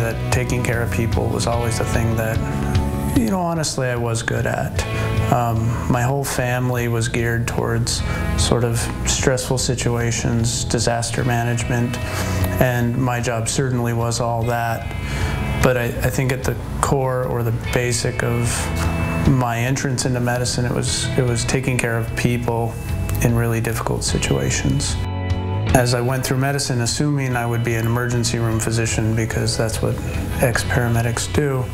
that taking care of people was always a thing that, honestly, I was good at. My whole family was geared towards sort of stressful situations, disaster management, and my job certainly was all that. But I think at the core, or the basic of my entrance into medicine, it was taking care of people in really difficult situations. As I went through medicine, assuming I would be an emergency room physician because that's what ex-paramedics do,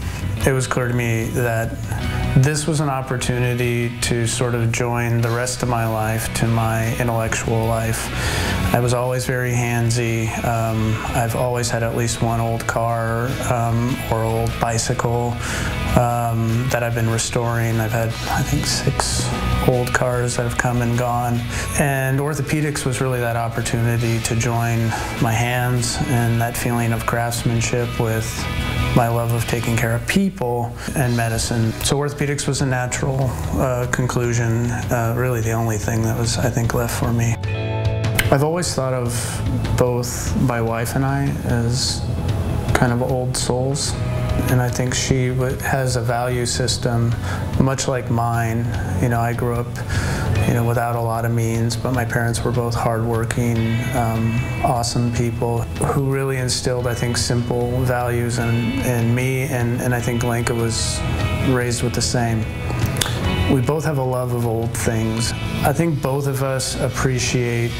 it was clear to me that this was an opportunity to sort of join the rest of my life to my intellectual life. I was always very handsy. I've always had at least one old car or old bicycle that I've been restoring. I've had, I think, 6 old cars that have come and gone. And orthopedics was really that opportunity to join my hands and that feeling of craftsmanship with my love of taking care of people and medicine. So orthopedics was a natural conclusion, really the only thing that was, I think, left for me. I've always thought of both my wife and I as kind of old souls, and I think she has a value system much like mine. I grew up without a lot of means, but my parents were both hardworking, awesome people who really instilled, I think, simple values in me, and I think Lenka was raised with the same. We both have a love of old things. I think both of us appreciate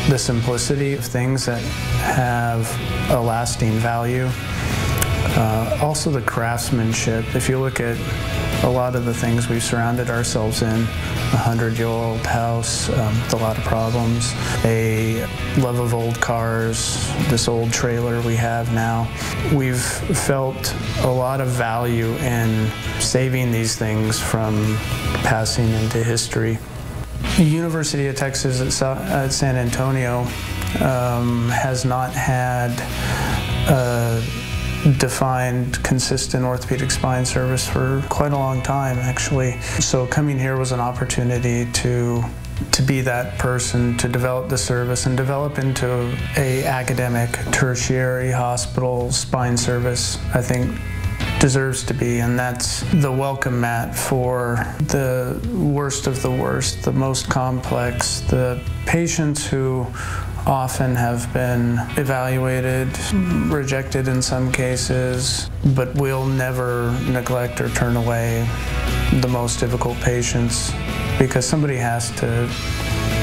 the simplicity of things that have a lasting value. Also the craftsmanship. If you look at a lot of the things we've surrounded ourselves in, a 100-year-old house with a lot of problems, a love of old cars, this old trailer we have now. We've felt a lot of value in saving these things from passing into history. The University of Texas at San Antonio has not had a defined, consistent orthopedic spine service for quite a long time, actually. So coming here was an opportunity to be that person, to develop the service and develop into a academic tertiary hospital spine service, I think deserves to be, and that's the welcome mat for the worst of the worst, the most complex, the patients who often have been evaluated, rejected in some cases, but we'll never neglect or turn away the most difficult patients because somebody has to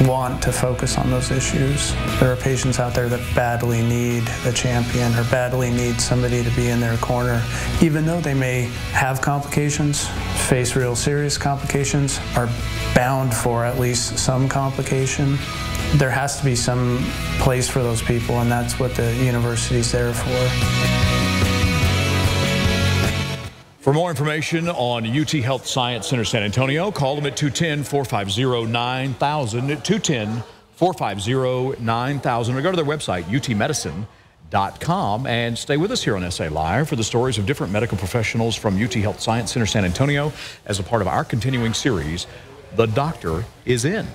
want to focus on those issues. There are patients out there that badly need a champion or badly need somebody to be in their corner. Even though they may have complications, face real serious complications, are bound for at least some complication, there has to be some place for those people, and that's what the university's there for. For more information on UT Health Science Center San Antonio, call them at 210-450-9000, 210-450-9000, or go to their website, utmedicine.com, and stay with us here on SA Live for the stories of different medical professionals from UT Health Science Center San Antonio as a part of our continuing series, The Doctor Is In.